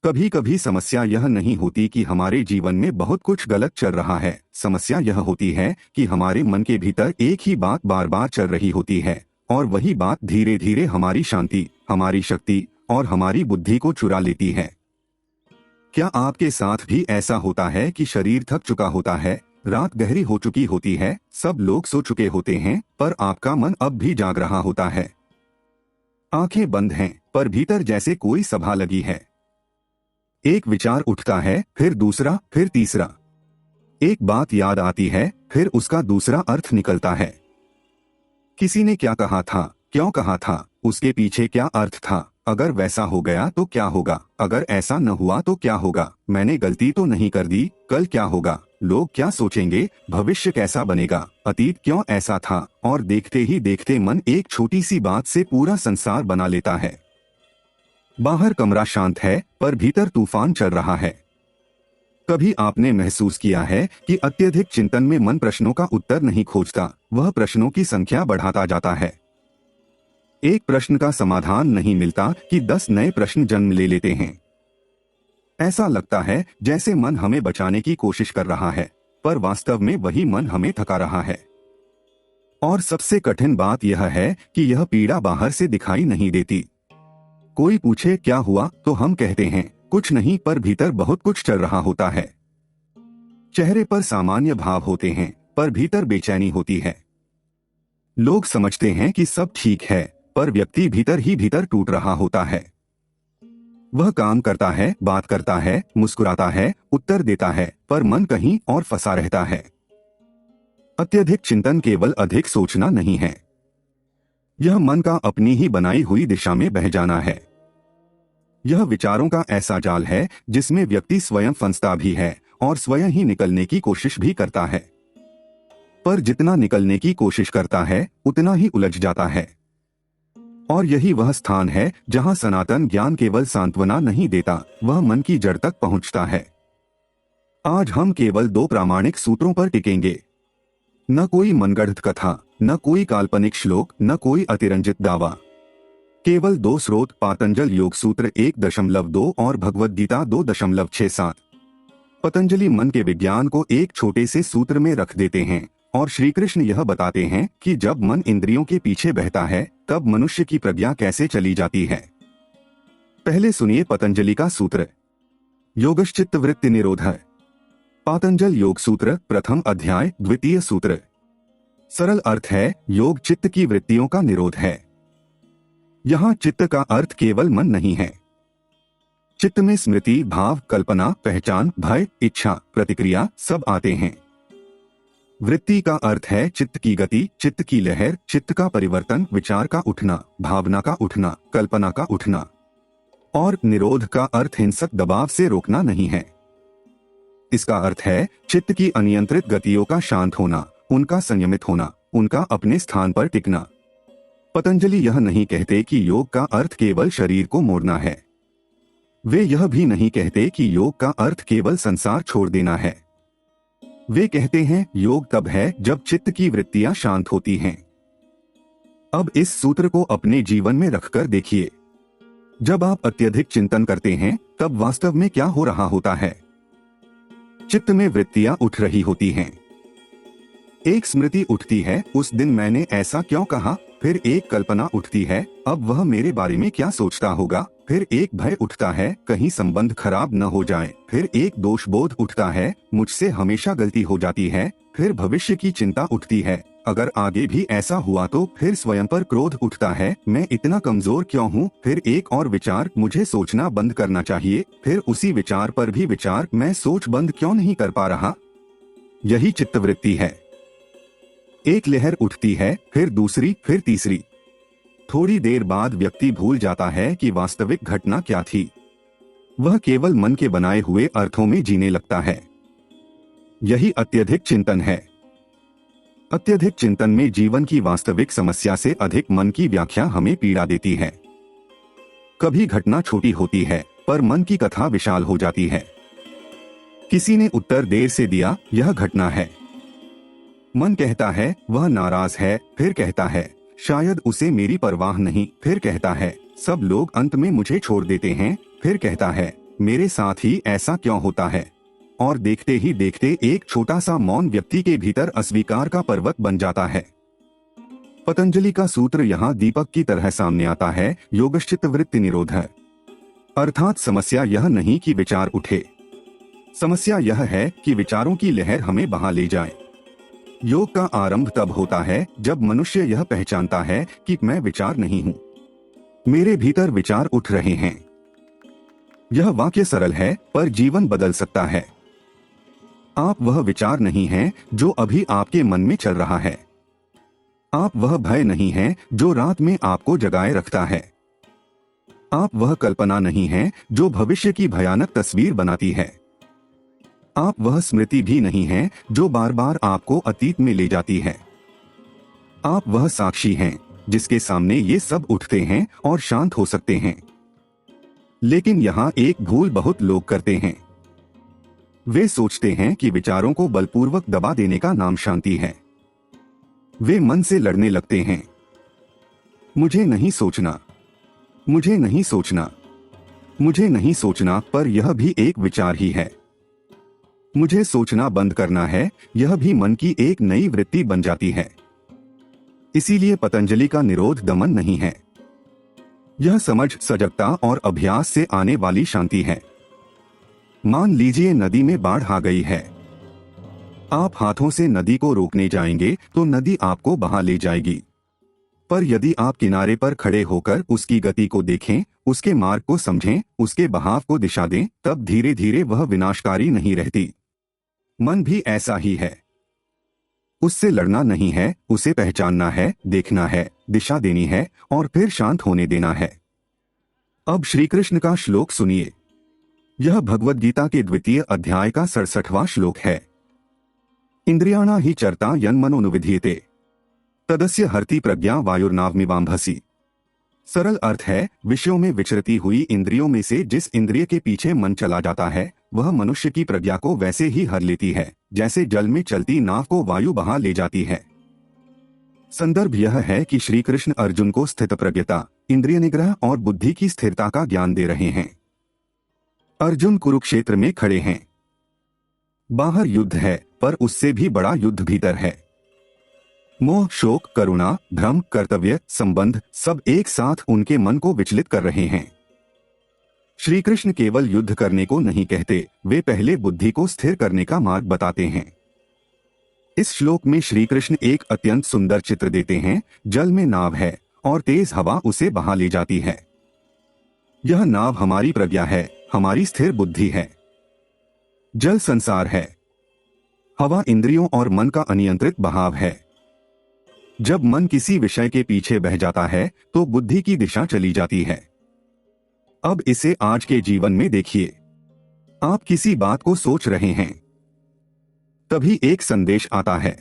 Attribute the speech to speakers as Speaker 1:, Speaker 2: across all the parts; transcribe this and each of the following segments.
Speaker 1: कभी कभी समस्या यह नहीं होती कि हमारे जीवन में बहुत कुछ गलत चल रहा है। समस्या यह होती है कि हमारे मन के भीतर एक ही बात बार बार चल रही होती है और वही बात धीरे धीरे हमारी शांति, हमारी शक्ति और हमारी बुद्धि को चुरा लेती है। क्या आपके साथ भी ऐसा होता है कि शरीर थक चुका होता है, रात गहरी हो चुकी होती है, सब लोग सो चुके होते हैं, पर आपका मन अब भी जाग रहा होता है। आंखें बंद हैं, पर भीतर जैसे कोई सभा लगी है। एक विचार उठता है, फिर दूसरा, फिर तीसरा। एक बात याद आती है, फिर उसका दूसरा अर्थ निकलता है। किसी ने क्या कहा था, क्यों कहा था, उसके पीछे क्या अर्थ था, अगर वैसा हो गया तो क्या होगा, अगर ऐसा न हुआ तो क्या होगा, मैंने गलती तो नहीं कर दी, कल क्या होगा, लोग क्या सोचेंगे, भविष्य कैसा बनेगा, अतीत क्यों ऐसा था, और देखते ही देखते मन एक छोटी सी बात से पूरा संसार बना लेता है। बाहर कमरा शांत है, पर भीतर तूफान चल रहा है। कभी आपने महसूस किया है कि अत्यधिक चिंतन में मन प्रश्नों का उत्तर नहीं खोजता, वह प्रश्नों की संख्या बढ़ाता जाता है। एक प्रश्न का समाधान नहीं मिलता कि 10 नए प्रश्न जन्म ले लेते हैं। ऐसा लगता है जैसे मन हमें बचाने की कोशिश कर रहा है, पर वास्तव में वही मन हमें थका रहा है। और सबसे कठिन बात यह है कि यह पीड़ा बाहर से दिखाई नहीं देती। कोई पूछे क्या हुआ तो हम कहते हैं कुछ नहीं, पर भीतर बहुत कुछ चल रहा होता है। चेहरे पर सामान्य भाव होते हैं, पर भीतर बेचैनी होती है। लोग समझते हैं कि सब ठीक है, पर व्यक्ति भीतर ही भीतर टूट रहा होता है। वह काम करता है, बात करता है, मुस्कुराता है, उत्तर देता है, पर मन कहीं और फंसा रहता है। अत्यधिक चिंतन केवल अधिक सोचना नहीं है, यह मन का अपनी ही बनाई हुई दिशा में बह जाना है। यह विचारों का ऐसा जाल है जिसमें व्यक्ति स्वयं फंसता भी है और स्वयं ही निकलने की कोशिश भी करता है। पर जितना निकलने की कोशिश करता है उतना ही उलझ जाता है। और यही वह स्थान है जहां सनातन ज्ञान केवल सांत्वना नहीं देता, वह मन की जड़ तक पहुंचता है। आज हम केवल 2 प्रामाणिक सूत्रों पर टिकेंगे। न कोई मनगढ़ंत कथा, न कोई काल्पनिक श्लोक, न कोई अतिरंजित दावा। केवल 2 स्रोत, पातंजल योग सूत्र 1.2 और भगवद गीता 2.67। पतंजलि मन के विज्ञान को एक छोटे से सूत्र में रख देते हैं और श्री कृष्ण यह बताते हैं कि जब मन इंद्रियों के पीछे बहता है तब मनुष्य की प्रज्ञा कैसे चली जाती है। पहले सुनिए पतंजलि का सूत्र। योगश्चित्त वृत्ति निरोध। पातंजल योग सूत्र, प्रथम अध्याय, द्वितीय सूत्र। सरल अर्थ है, योग चित्त की वृत्तियों का निरोध है। यहाँ चित्त का अर्थ केवल मन नहीं है। चित्त में स्मृति, भाव, कल्पना, पहचान, भय, इच्छा, प्रतिक्रिया सब आते हैं। वृत्ति का अर्थ है चित्त की गति, चित्त की लहर, चित्त का परिवर्तन, विचार का उठना, भावना का उठना, कल्पना का उठना। और निरोध का अर्थ हिंसक दबाव से रोकना नहीं है। इसका अर्थ है चित्त की अनियंत्रित गतियों का शांत होना, उनका संयमित होना, उनका अपने स्थान पर टिकना। पतंजलि यह नहीं कहते कि योग का अर्थ केवल शरीर को मोड़ना है। वे यह भी नहीं कहते कि योग का अर्थ केवल संसार छोड़ देना है। वे कहते हैं योग तब है जब चित्त की वृत्तियां शांत होती हैं। अब इस सूत्र को अपने जीवन में रखकर देखिए। जब आप अत्यधिक चिंतन करते हैं तब वास्तव में क्या हो रहा होता है? चित्त में वृत्तियां उठ रही होती हैं। एक स्मृति उठती है, उस दिन मैंने ऐसा क्यों कहा। फिर एक कल्पना उठती है, अब वह मेरे बारे में क्या सोचता होगा। फिर एक भय उठता है, कहीं संबंध खराब न हो जाए। फिर एक दोष बोध उठता है, मुझसे हमेशा गलती हो जाती है। फिर भविष्य की चिंता उठती है, अगर आगे भी ऐसा हुआ तो। फिर स्वयं पर क्रोध उठता है, मैं इतना कमजोर क्यों हूँ। फिर एक और विचार, मुझे सोचना बंद करना चाहिए। फिर उसी विचार पर भी विचार, मैं सोच बंद क्यों नहीं कर पा रहा। यही चित्तवृत्ति है। एक लहर उठती है, फिर दूसरी, फिर तीसरी। थोड़ी देर बाद व्यक्ति भूल जाता है कि वास्तविक घटना क्या थी। वह केवल मन के बनाए हुए अर्थों में जीने लगता है। यही अत्यधिक चिंतन है। अत्यधिक चिंतन में जीवन की वास्तविक समस्या से अधिक मन की व्याख्या हमें पीड़ा देती है। कभी घटना छोटी होती है, पर मन की कथा विशाल हो जाती है। किसी ने उत्तर देर से दिया, यह घटना है। मन कहता है वह नाराज है, फिर कहता है शायद उसे मेरी परवाह नहीं, फिर कहता है सब लोग अंत में मुझे छोड़ देते हैं, फिर कहता है मेरे साथ ही ऐसा क्यों होता है? और देखते ही देखते एक छोटा सा मौन व्यक्ति के भीतर अस्वीकार का पर्वत बन जाता है। पतंजलि का सूत्र यहाँ दीपक की तरह सामने आता है, योगश्चित्त वृत्ति निरोध है। अर्थात समस्या यह नहीं कि विचार उठे, समस्या यह है कि विचारों की लहर हमें बहा ले जाए। योग का आरंभ तब होता है जब मनुष्य यह पहचानता है कि मैं विचार नहीं हूँ, मेरे भीतर विचार उठ रहे हैं। यह वाक्य सरल है पर जीवन बदल सकता है। आप वह विचार नहीं हैं जो अभी आपके मन में चल रहा है। आप वह भय नहीं हैं जो रात में आपको जगाए रखता है। आप वह कल्पना नहीं हैं जो भविष्य की भयानक तस्वीर बनाती है। आप वह स्मृति भी नहीं हैं जो बार बार आपको अतीत में ले जाती है। आप वह साक्षी हैं जिसके सामने ये सब उठते हैं और शांत हो सकते हैं। लेकिन यहाँ एक भूल बहुत लोग करते हैं। वे सोचते हैं कि विचारों को बलपूर्वक दबा देने का नाम शांति है। वे मन से लड़ने लगते हैं, मुझे नहीं सोचना, मुझे नहीं सोचना, मुझे नहीं सोचना, पर यह भी एक विचार ही है। मुझे सोचना बंद करना है, यह भी मन की एक नई वृत्ति बन जाती है। इसीलिए पतंजलि का निरोध दमन नहीं है, यह समझ, सजगता और अभ्यास से आने वाली शांति है। मान लीजिए नदी में बाढ़ आ गई है। आप हाथों से नदी को रोकने जाएंगे तो नदी आपको बहा ले जाएगी। पर यदि आप किनारे पर खड़े होकर उसकी गति को देखें, उसके मार्ग को समझें, उसके बहाव को दिशा दें, तब धीरे धीरे वह विनाशकारी नहीं रहती। मन भी ऐसा ही है। उससे लड़ना नहीं है, उसे पहचानना है, देखना है, दिशा देनी है और फिर शांत होने देना है। अब श्री कृष्ण का श्लोक सुनिए। यह भगवद गीता के 2वें अध्याय का 67वां श्लोक है। इंद्रियाणा ही चरता यन्मनोनुविधीयते तदस्य हरति प्रज्ञा वायुर्नावमिवाम्भसि। सरल अर्थ है, विषयों में विचरती हुई इंद्रियों में से जिस इंद्रिय के पीछे मन चला जाता है वह मनुष्य की प्रज्ञा को वैसे ही हर लेती है जैसे जल में चलती नाव को वायु बहा ले जाती है। संदर्भ यह है कि श्री कृष्ण अर्जुन को स्थितप्रज्ञता, इंद्रिय निग्रह और बुद्धि की स्थिरता का ज्ञान दे रहे हैं। अर्जुन कुरुक्षेत्र में खड़े हैं। बाहर युद्ध है पर उससे भी बड़ा युद्ध भीतर है। मोह, शोक, करुणा, भ्रम, कर्तव्य, संबंध सब एक साथ उनके मन को विचलित कर रहे हैं। श्री कृष्ण केवल युद्ध करने को नहीं कहते, वे पहले बुद्धि को स्थिर करने का मार्ग बताते हैं। इस श्लोक में श्री कृष्ण एक अत्यंत सुंदर चित्र देते हैं। जल में नाव है और तेज हवा उसे बहा ले जाती है। यह नाव हमारी प्रज्ञा है, हमारी स्थिर बुद्धि है। जल संसार है, हवा इंद्रियों और मन का अनियंत्रित बहाव है। जब मन किसी विषय के पीछे बह जाता है तो बुद्धि की दिशा चली जाती है। अब इसे आज के जीवन में देखिए। आप किसी बात को सोच रहे हैं, तभी एक संदेश आता है।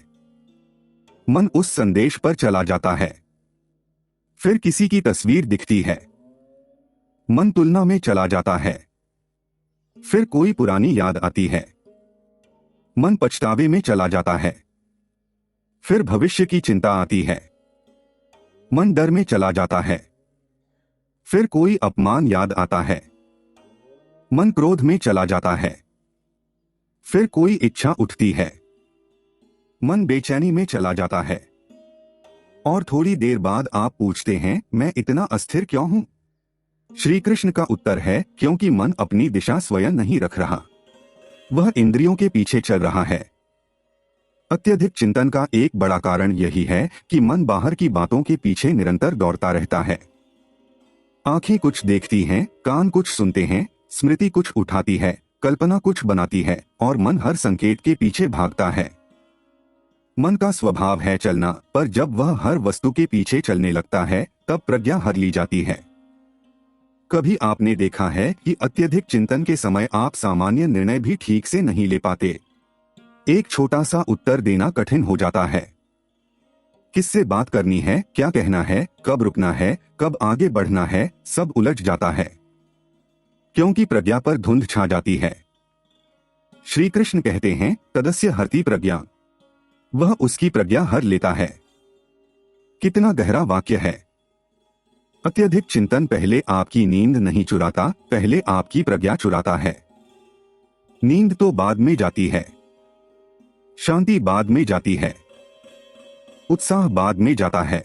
Speaker 1: मन उस संदेश पर चला जाता है। फिर किसी की तस्वीर दिखती है, मन तुलना में चला जाता है। फिर कोई पुरानी याद आती है, मन पछतावे में चला जाता है। फिर भविष्य की चिंता आती है, मन डर में चला जाता है। फिर कोई अपमान याद आता है, मन क्रोध में चला जाता है। फिर कोई इच्छा उठती है, मन बेचैनी में चला जाता है। और थोड़ी देर बाद आप पूछते हैं, मैं इतना अस्थिर क्यों हूं? श्री कृष्ण का उत्तर है, क्योंकि मन अपनी दिशा स्वयं नहीं रख रहा, वह इंद्रियों के पीछे चल रहा है। अत्यधिक चिंतन का एक बड़ा कारण यही है कि मन बाहर की बातों के पीछे निरंतर दौड़ता रहता है। आंखें कुछ देखती हैं, कान कुछ सुनते हैं, स्मृति कुछ उठाती है, कल्पना कुछ बनाती है और मन हर संकेत के पीछे भागता है। मन का स्वभाव है चलना, पर जब वह हर वस्तु के पीछे चलने लगता है तब प्रज्ञा हर ली जाती है। कभी आपने देखा है कि अत्यधिक चिंतन के समय आप सामान्य निर्णय भी ठीक से नहीं ले पाते। एक छोटा सा उत्तर देना कठिन हो जाता है। किससे बात करनी है, क्या कहना है, कब रुकना है, कब आगे बढ़ना है, सब उलझ जाता है, क्योंकि प्रज्ञा पर धुंध छा जाती है। श्री कृष्ण कहते हैं, तदस्य हरति प्रज्ञा, वह उसकी प्रज्ञा हर लेता है। कितना गहरा वाक्य है। अत्यधिक चिंतन पहले आपकी नींद नहीं चुराता, पहले आपकी प्रज्ञा चुराता है। नींद तो बाद में जाती है, शांति बाद में जाती है, उत्साह बाद में जाता है।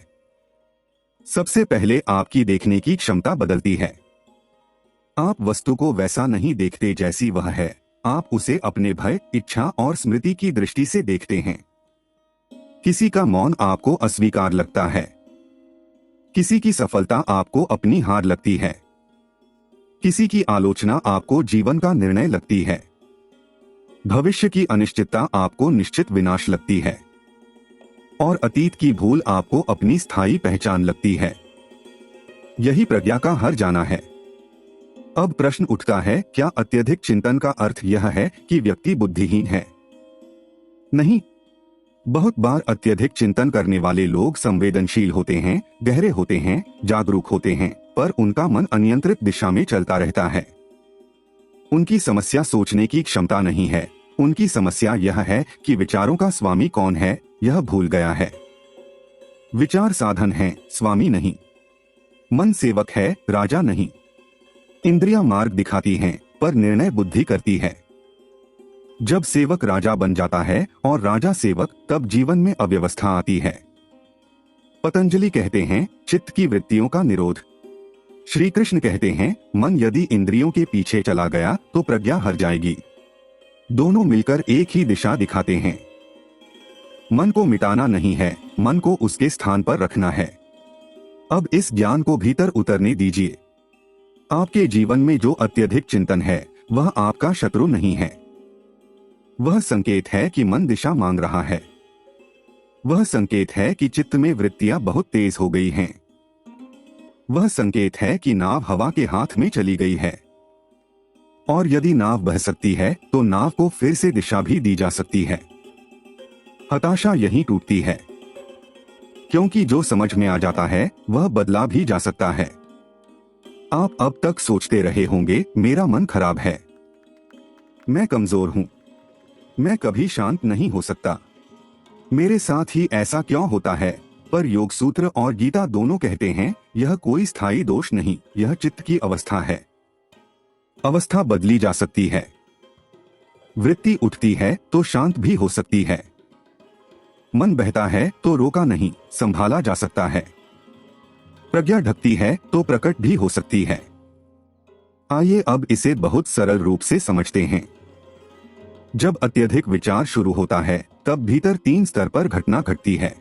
Speaker 1: सबसे पहले आपकी देखने की क्षमता बदलती है। आप वस्तु को वैसा नहीं देखते जैसी वह है, आप उसे अपने भय, इच्छा और स्मृति की दृष्टि से देखते हैं। किसी का मौन आपको अस्वीकार लगता है, किसी की सफलता आपको अपनी हार लगती है, किसी की आलोचना आपको जीवन का निर्णय लगती है, भविष्य की अनिश्चितता आपको निश्चित विनाश लगती है और अतीत की भूल आपको अपनी स्थायी पहचान लगती है। यही प्रज्ञा का हर जाना है। अब प्रश्न उठता है, क्या अत्यधिक चिंतन का अर्थ यह है कि व्यक्ति बुद्धिहीन है? नहीं। बहुत बार अत्यधिक चिंतन करने वाले लोग संवेदनशील होते हैं, गहरे होते हैं, जागरूक होते हैं, पर उनका मन अनियंत्रित दिशा में चलता रहता है। उनकी समस्या सोचने की क्षमता नहीं है, उनकी समस्या यह है कि विचारों का स्वामी कौन है, यह भूल गया है। विचार साधन है, स्वामी नहीं। मन सेवक है, राजा नहीं। इंद्रियां मार्ग दिखाती हैं, पर निर्णय बुद्धि करती है। जब सेवक राजा बन जाता है और राजा सेवक, तब जीवन में अव्यवस्था आती है। पतंजलि कहते हैं, चित्त की वृत्तियों का निरोध। श्री कृष्ण कहते हैं, मन यदि इंद्रियों के पीछे चला गया तो प्रज्ञा हर जाएगी। दोनों मिलकर एक ही दिशा दिखाते हैं। मन को मिटाना नहीं है, मन को उसके स्थान पर रखना है। अब इस ज्ञान को भीतर उतरने दीजिए। आपके जीवन में जो अत्यधिक चिंतन है, वह आपका शत्रु नहीं है। वह संकेत है कि मन दिशा मांग रहा है। वह संकेत है कि चित्त में वृत्तियां बहुत तेज हो गई हैं। वह संकेत है कि नाव हवा के हाथ में चली गई है। और यदि नाव बह सकती है तो नाव को फिर से दिशा भी दी जा सकती है। हताशा यहीं टूटती है, क्योंकि जो समझ में आ जाता है वह बदला भी जा सकता है। आप अब तक सोचते रहे होंगे, मेरा मन खराब है, मैं कमजोर हूं, मैं कभी शांत नहीं हो सकता, मेरे साथ ही ऐसा क्यों होता है। पर योग सूत्र और गीता दोनों कहते हैं, यह कोई स्थायी दोष नहीं, यह चित्त की अवस्था है। अवस्था बदली जा सकती है। वृत्ति उठती है तो शांत भी हो सकती है। मन बहता है तो रोका नहीं, संभाला जा सकता है। प्रज्ञा ढकती है तो प्रकट भी हो सकती है। आइए अब इसे बहुत सरल रूप से समझते हैं। जब अत्यधिक विचार शुरू होता है, तब भीतर 3 स्तर पर घटना घटती है।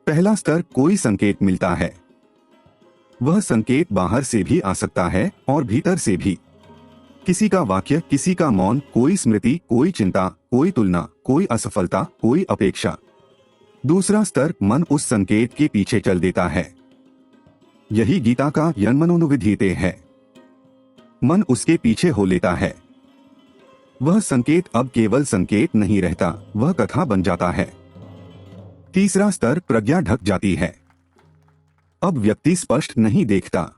Speaker 1: पहला स्तर, कोई संकेत मिलता है। वह संकेत बाहर से भी आ सकता है और भीतर से भी। किसी का वाक्य, किसी का मौन, कोई स्मृति, कोई चिंता, कोई तुलना, कोई असफलता, कोई अपेक्षा। दूसरा स्तर, मन उस संकेत के पीछे चल देता है। यही गीता का यन्मनोनुविधीयते है। मन उसके पीछे हो लेता है। वह संकेत अब केवल संकेत नहीं रहता, वह कथा बन जाता है। तीसरा स्तर, प्रज्ञा ढक जाती है। अब व्यक्ति स्पष्ट नहीं देखता,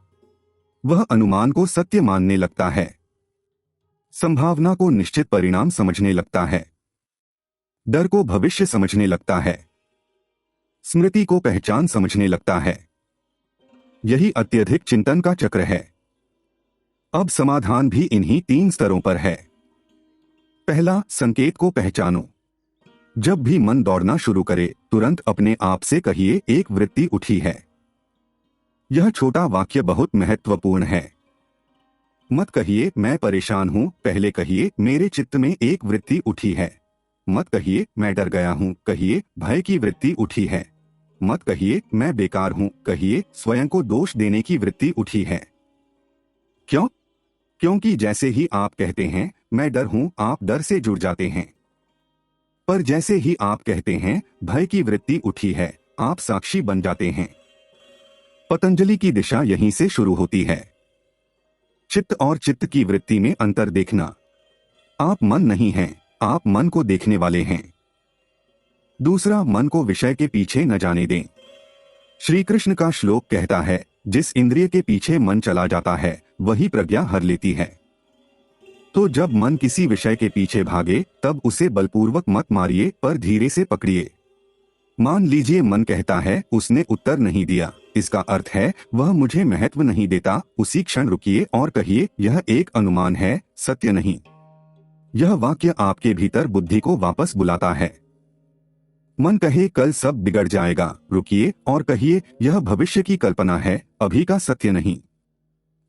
Speaker 1: वह अनुमान को सत्य मानने लगता है, संभावना को निश्चित परिणाम समझने लगता है, डर को भविष्य समझने लगता है, स्मृति को पहचान समझने लगता है। यही अत्यधिक चिंतन का चक्र है। अब समाधान भी इन्हीं 3 स्तरों पर है। पहला, संकेत को पहचानो। जब भी मन दौड़ना शुरू करे, तुरंत अपने आप से कहिए, एक वृत्ति उठी है। यह छोटा वाक्य बहुत महत्वपूर्ण है। मत कहिए मैं परेशान हूं, पहले कहिए मेरे चित्त में एक वृत्ति उठी है। मत कहिए मैं डर गया हूं, कहिए भय की वृत्ति उठी है। मत कहिए मैं बेकार हूं, कहिए स्वयं को दोष देने की वृत्ति उठी है। क्यों? क्योंकि जैसे ही आप कहते हैं मैं डर हूं, आप डर से जुड़ जाते हैं। पर जैसे ही आप कहते हैं भय की वृत्ति उठी है, आप साक्षी बन जाते हैं। पतंजलि की दिशा यहीं से शुरू होती है। चित्त और चित्त की वृत्ति में अंतर देखना। आप मन नहीं हैं, आप मन को देखने वाले हैं। दूसरा, मन को विषय के पीछे न जाने दें। श्री कृष्ण का श्लोक कहता है, जिस इंद्रिय के पीछे मन चला जाता है वही प्रज्ञा हर लेती है। तो जब मन किसी विषय के पीछे भागे, तब उसे बलपूर्वक मत मारिए, पर धीरे से पकड़िए। मान लीजिए मन कहता है उसने उत्तर नहीं दिया, इसका अर्थ है वह मुझे महत्व नहीं देता। उसी क्षण रुकिए और कहिए, यह एक अनुमान है, सत्य नहीं। यह वाक्य आपके भीतर बुद्धि को वापस बुलाता है। मन कहे कल सब बिगड़ जाएगा, रुकिए और कहिए, यह भविष्य की कल्पना है, अभी का सत्य नहीं।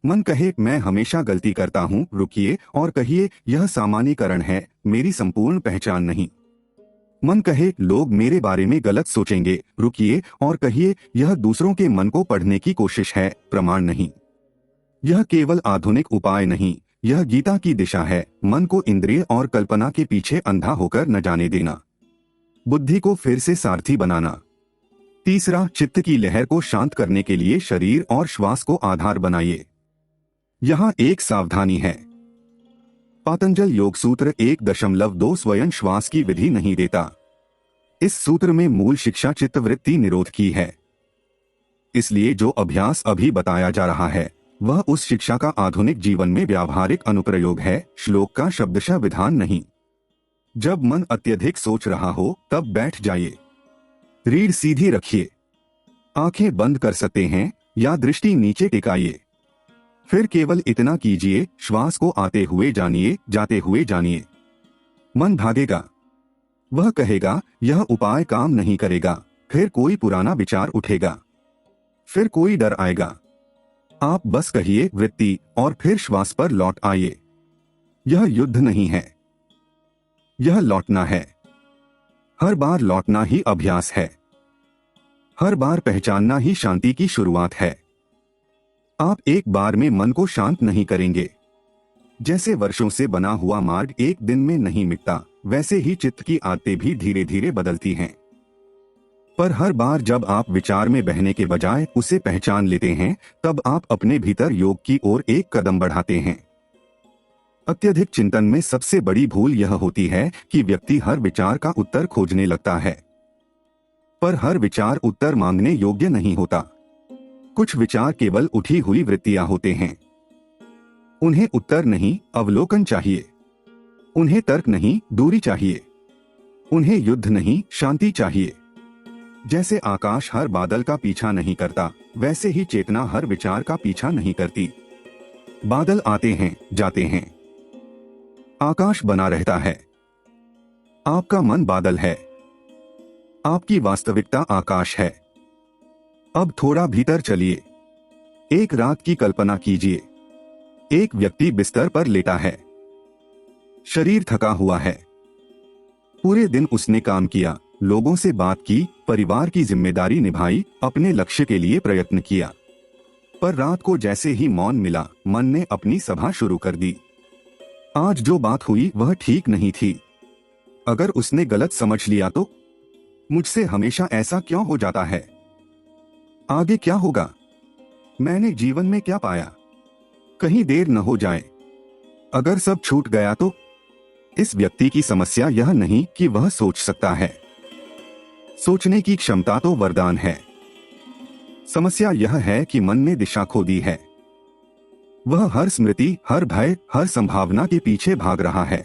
Speaker 1: मन कहे मैं हमेशा गलती करता हूँ, रुकिए और कहिए, यह सामान्यीकरण है, मेरी संपूर्ण पहचान नहीं। मन कहे लोग मेरे बारे में गलत सोचेंगे, रुकिए और कहिए, यह दूसरों के मन को पढ़ने की कोशिश है, प्रमाण नहीं। यह केवल आधुनिक उपाय नहीं, यह गीता की दिशा है। मन को इंद्रिय और कल्पना के पीछे अंधा होकर न जाने देना, बुद्धि को फिर से सारथी बनाना। तीसरा, चित्त की लहर को शांत करने के लिए शरीर और श्वास को आधार बनाइए। यहाँ एक सावधानी है, पातंजल योग सूत्र 1.2 स्वयं श्वास की विधि नहीं देता। इस सूत्र में मूल शिक्षा चित्तवृत्ति निरोध की है। इसलिए जो अभ्यास अभी बताया जा रहा है वह उस शिक्षा का आधुनिक जीवन में व्यावहारिक अनुप्रयोग है, श्लोक का शब्दशः विधान नहीं। जब मन अत्यधिक सोच रहा हो तब बैठ जाइए, रीढ़ सीधी रखिए, आंखें बंद कर सकते हैं या दृष्टि नीचे टिकाइए। फिर केवल इतना कीजिए, श्वास को आते हुए जानिए, जाते हुए जानिए। मन भागेगा, वह कहेगा यह उपाय काम नहीं करेगा, फिर कोई पुराना विचार उठेगा, फिर कोई डर आएगा। आप बस कहिए वृत्ति और फिर श्वास पर लौट आइए। यह युद्ध नहीं है, यह लौटना है। हर बार लौटना ही अभ्यास है, हर बार पहचानना ही शांति की शुरुआत है। आप एक बार में मन को शांत नहीं करेंगे। जैसे वर्षों से बना हुआ मार्ग एक दिन में नहीं मिटता, वैसे ही चित्त की आदतें भी धीरे धीरे बदलती हैं। पर हर बार जब आप विचार में बहने के बजाय उसे पहचान लेते हैं, तब आप अपने भीतर योग की ओर एक कदम बढ़ाते हैं। अत्यधिक चिंतन में सबसे बड़ी भूल यह होती है कि व्यक्ति हर विचार का उत्तर खोजने लगता है, पर हर विचार उत्तर मांगने योग्य नहीं होता। कुछ विचार केवल उठी हुई वृत्तियां होते हैं। उन्हें उत्तर नहीं, अवलोकन चाहिए। उन्हें तर्क नहीं, दूरी चाहिए। उन्हें युद्ध नहीं, शांति चाहिए। जैसे आकाश हर बादल का पीछा नहीं करता, वैसे ही चेतना हर विचार का पीछा नहीं करती। बादल आते हैं, जाते हैं, आकाश बना रहता है। आपका मन बादल है, आपकी वास्तविकता आकाश है। अब थोड़ा भीतर चलिए। एक रात की कल्पना कीजिए। एक व्यक्ति बिस्तर पर लेटा है, शरीर थका हुआ है। पूरे दिन उसने काम किया, लोगों से बात की, परिवार की जिम्मेदारी निभाई, अपने लक्ष्य के लिए प्रयत्न किया। पर रात को जैसे ही मौन मिला, मन ने अपनी सभा शुरू कर दी। आज जो बात हुई वह ठीक नहीं थी। अगर उसने गलत समझ लिया तो? मुझसे हमेशा ऐसा क्यों हो जाता है? आगे क्या होगा? मैंने जीवन में क्या पाया? कहीं देर न हो जाए, अगर सब छूट गया तो? इस व्यक्ति की समस्या यह नहीं कि वह सोच सकता है। सोचने की क्षमता तो वरदान है। समस्या यह है कि मन ने दिशा खो दी है। वह हर स्मृति, हर भय, हर संभावना के पीछे भाग रहा है।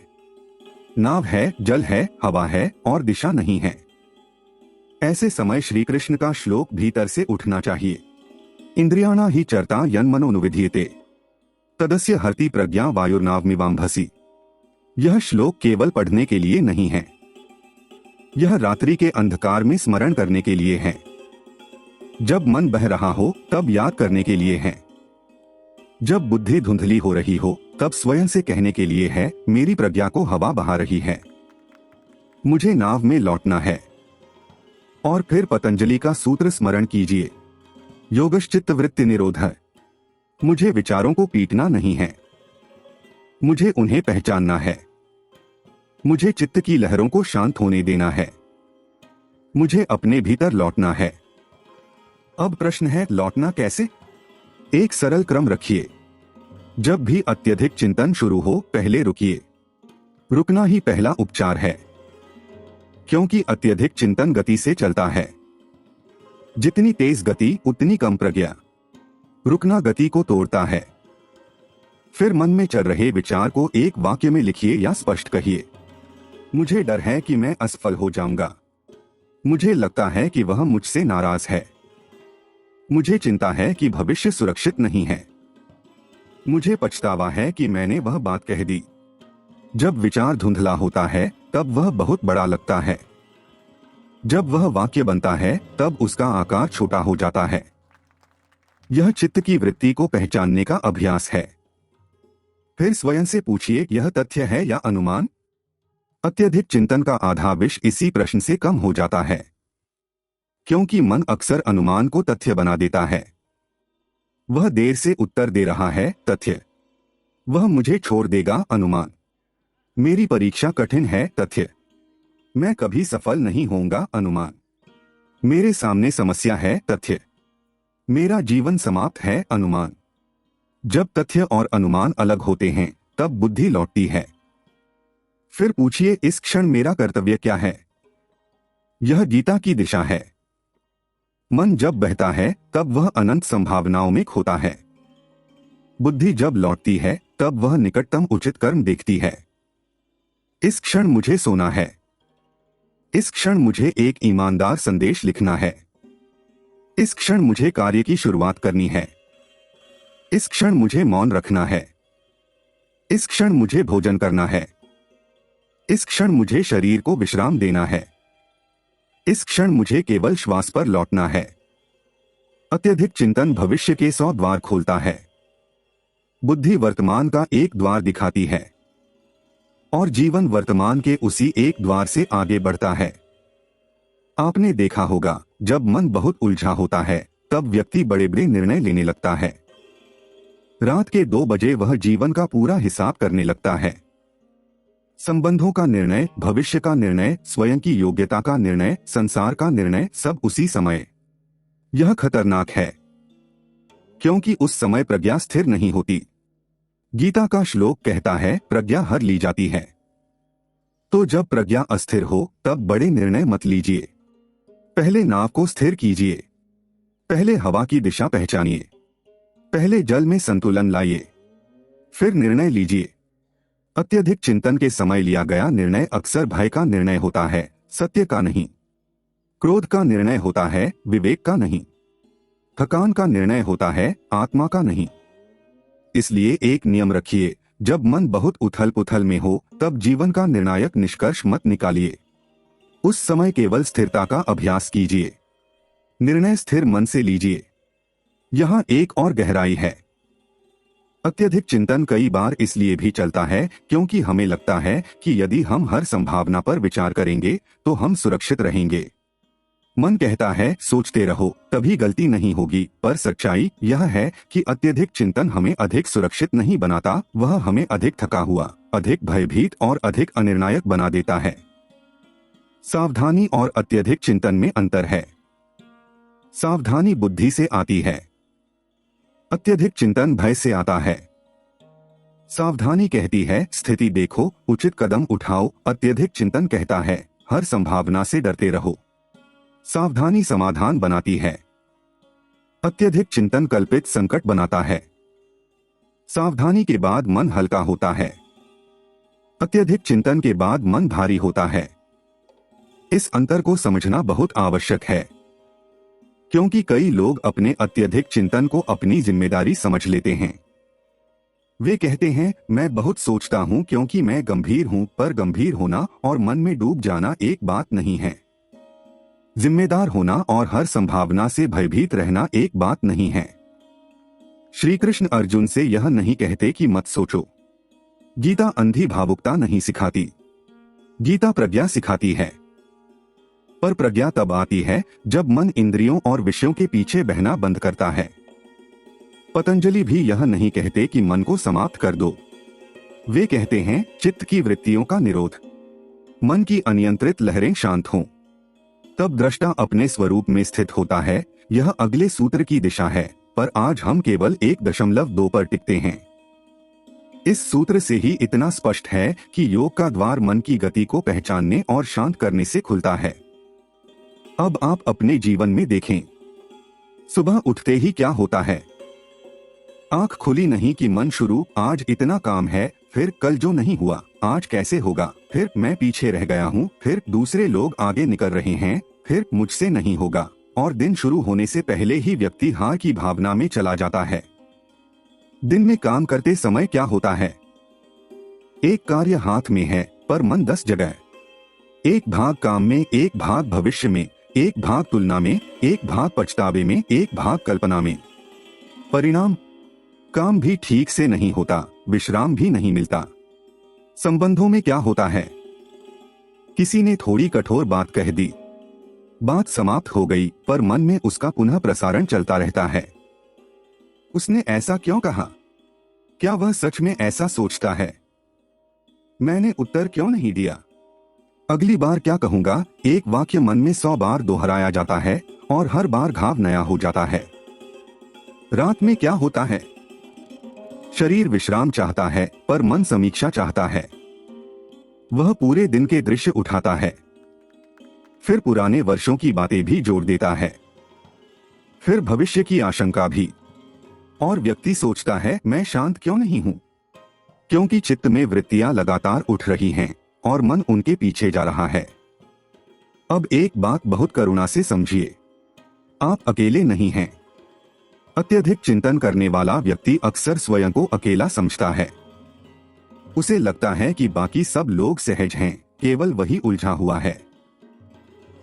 Speaker 1: नाव है, जल है, हवा है और दिशा नहीं है। ऐसे समय श्री कृष्ण का श्लोक भीतर से उठना चाहिए। इंद्रियाणा ही चरता यन्मनोनुविधीयते तदस्य हरति प्रज्ञा वायुर्नावमिवाम्भसि। यह श्लोक केवल पढ़ने के लिए नहीं है, यह रात्रि के अंधकार में स्मरण करने के लिए है। जब मन बह रहा हो तब याद करने के लिए है। जब बुद्धि धुंधली हो रही हो तब स्वयं से कहने के लिए है, मेरी प्रज्ञा को हवा बहा रही है, मुझे नाव में लौटना है। और फिर पतंजलि का सूत्र स्मरण कीजिए, योगश्चित्तवृत्ति निरोधः। मुझे विचारों को पीटना नहीं है, मुझे उन्हें पहचानना है। मुझे चित्त की लहरों को शांत होने देना है। मुझे अपने भीतर लौटना है। अब प्रश्न है, लौटना कैसे? एक सरल क्रम रखिए। जब भी अत्यधिक चिंतन शुरू हो, पहले रुकिए। रुकना ही पहला उपचार है, क्योंकि अत्यधिक चिंतन गति से चलता है। जितनी तेज गति उतनी कम प्रज्ञा। रुकना गति को तोड़ता है। फिर मन में चल रहे विचार को एक वाक्य में लिखिए या स्पष्ट कहिए। मुझे डर है कि मैं असफल हो जाऊंगा। मुझे लगता है कि वह मुझसे नाराज है। मुझे चिंता है कि भविष्य सुरक्षित नहीं है। मुझे पछतावा है कि मैंने वह बात कह दी। जब विचार धुंधला होता है तब वह बहुत बड़ा लगता है। जब वह वाक्य बनता है तब उसका आकार छोटा हो जाता है। यह चित्त की वृत्ति को पहचानने का अभ्यास है। फिर स्वयं से पूछिए, यह तथ्य है या अनुमान? अत्यधिक चिंतन का आधा विष इसी प्रश्न से कम हो जाता है, क्योंकि मन अक्सर अनुमान को तथ्य बना देता है। वह देर से उत्तर दे रहा है, तथ्य। वह मुझे छोड़ देगा, अनुमान। मेरी परीक्षा कठिन है, तथ्य। मैं कभी सफल नहीं होऊंगा, अनुमान। मेरे सामने समस्या है, तथ्य। मेरा जीवन समाप्त है, अनुमान। जब तथ्य और अनुमान अलग होते हैं तब बुद्धि लौटती है। फिर पूछिए, इस क्षण मेरा कर्तव्य क्या है? यह गीता की दिशा है। मन जब बहता है तब वह अनंत संभावनाओं में खोता है। बुद्धि जब लौटती है तब वह निकटतम उचित कर्म देखती है। इस क्षण मुझे सोना है। इस क्षण मुझे एक ईमानदार संदेश लिखना है। इस क्षण मुझे कार्य की शुरुआत करनी है। इस क्षण मुझे मौन रखना है। इस क्षण मुझे भोजन करना है। इस क्षण मुझे शरीर को विश्राम देना है। इस क्षण मुझे केवल श्वास पर लौटना है। अत्यधिक चिंतन भविष्य के 100 द्वार खोलता है। बुद्धि वर्तमान का एक द्वार दिखाती है और जीवन वर्तमान के उसी एक द्वार से आगे बढ़ता है। आपने देखा होगा, जब मन बहुत उलझा होता है तब व्यक्ति बड़े बड़े निर्णय लेने लगता है। रात के 2 बजे वह जीवन का पूरा हिसाब करने लगता है। संबंधों का निर्णय, भविष्य का निर्णय, स्वयं की योग्यता का निर्णय, संसार का निर्णय, सब उसी समय। यह खतरनाक है, क्योंकि उस समय प्रज्ञा स्थिर नहीं होती। गीता का श्लोक कहता है, प्रज्ञा हर ली जाती है। तो जब प्रज्ञा अस्थिर हो तब बड़े निर्णय मत लीजिए। पहले नाव को स्थिर कीजिए। पहले हवा की दिशा पहचानिए। पहले जल में संतुलन लाइए, फिर निर्णय लीजिए। अत्यधिक चिंतन के समय लिया गया निर्णय अक्सर भय का निर्णय होता है, सत्य का नहीं। क्रोध का निर्णय होता है, विवेक का नहीं। थकान का निर्णय होता है, आत्मा का नहीं। इसलिए एक नियम रखिए, जब मन बहुत उथल पुथल में हो तब जीवन का निर्णायक निष्कर्ष मत निकालिए। उस समय केवल स्थिरता का अभ्यास कीजिए। निर्णय स्थिर मन से लीजिए। यहाँ एक और गहराई है। अत्यधिक चिंतन कई बार इसलिए भी चलता है क्योंकि हमें लगता है कि यदि हम हर संभावना पर विचार करेंगे तो हम सुरक्षित रहेंगे। मन कहता है, सोचते रहो, तभी गलती नहीं होगी, पर सच्चाई यह है कि अत्यधिक चिंतन हमें अधिक सुरक्षित नहीं बनाता, वह हमें अधिक थका हुआ, अधिक भयभीत और अधिक अनिर्णायक बना देता है। सावधानी और अत्यधिक चिंतन में अंतर है। सावधानी बुद्धि से आती है, अत्यधिक चिंतन भय से आता है। सावधानी कहती है, स्थिति देखो, उचित कदम उठाओ। अत्यधिक चिंतन कहता है, हर संभावना से डरते रहो। सावधानी समाधान बनाती है, अत्यधिक चिंतन कल्पित संकट बनाता है। सावधानी के बाद मन हल्का होता है, अत्यधिक चिंतन के बाद मन भारी होता है। इस अंतर को समझना बहुत आवश्यक है, क्योंकि कई लोग अपने अत्यधिक चिंतन को अपनी जिम्मेदारी समझ लेते हैं। वे कहते हैं, मैं बहुत सोचता हूं क्योंकि मैं गंभीर हूं, पर गंभीर होना और मन में डूब जाना एक बात नहीं है। जिम्मेदार होना और हर संभावना से भयभीत रहना एक बात नहीं है। श्री कृष्ण अर्जुन से यह नहीं कहते कि मत सोचो। गीता अंधी भावुकता नहीं सिखाती, गीता प्रज्ञा सिखाती है। पर प्रज्ञा तब आती है जब मन इंद्रियों और विषयों के पीछे बहना बंद करता है। पतंजलि भी यह नहीं कहते कि मन को समाप्त कर दो। वे कहते हैं, चित्त की वृत्तियों का निरोध, मन की अनियंत्रित लहरें शांत हों, तब दृष्टा अपने स्वरूप में स्थित होता है। यह अगले सूत्र की दिशा है, पर आज हम केवल 1.2 पर टिकते हैं। इस सूत्र से ही इतना स्पष्ट है कि योग का द्वार मन की गति को पहचानने और शांत करने से खुलता है। अब आप अपने जीवन में देखें, सुबह उठते ही क्या होता है? आंख खुली नहीं कि मन शुरू, आज इतना काम है, फिर कल जो नहीं हुआ, आज कैसे होगा, फिर मैं पीछे रह गया हूँ, फिर दूसरे लोग आगे निकल रहे हैं, फिर मुझसे नहीं होगा, और दिन शुरू होने से पहले ही व्यक्ति हार की भावना में चला जाता है। दिन में काम करते समय क्या होता है? एक कार्य हाथ में है पर मन 10 जगह। एक भाग काम में, एक भाग भविष्य में, एक भाग तुलना में, एक भाग पछतावे में, एक भाग कल्पना में। परिणाम, काम भी ठीक से नहीं होता, विश्राम भी नहीं मिलता। संबंधों में क्या होता है? किसी ने थोड़ी कठोर बात कह दी, बात समाप्त हो गई, पर मन में उसका पुनः प्रसारण चलता रहता है। उसने ऐसा क्यों कहा? क्या वह सच में ऐसा सोचता है? मैंने उत्तर क्यों नहीं दिया? अगली बार क्या कहूंगा? एक वाक्य मन में 100 बार दोहराया जाता है और हर बार घाव नया हो जाता है। रात में क्या होता है? शरीर विश्राम चाहता है पर मन समीक्षा चाहता है। वह पूरे दिन के दृश्य उठाता है, फिर पुराने वर्षों की बातें भी जोड़ देता है, फिर भविष्य की आशंका भी। और व्यक्ति सोचता है, मैं शांत क्यों नहीं हूं? क्योंकि चित्त में वृत्तियां लगातार उठ रही हैं और मन उनके पीछे जा रहा है। अब एक बात बहुत करुणा से समझिए, आप अकेले नहीं हैं। अत्यधिक चिंतन करने वाला व्यक्ति अक्सर स्वयं को अकेला समझता है। उसे लगता है कि बाकी सब लोग सहज हैं, केवल वही उलझा हुआ है।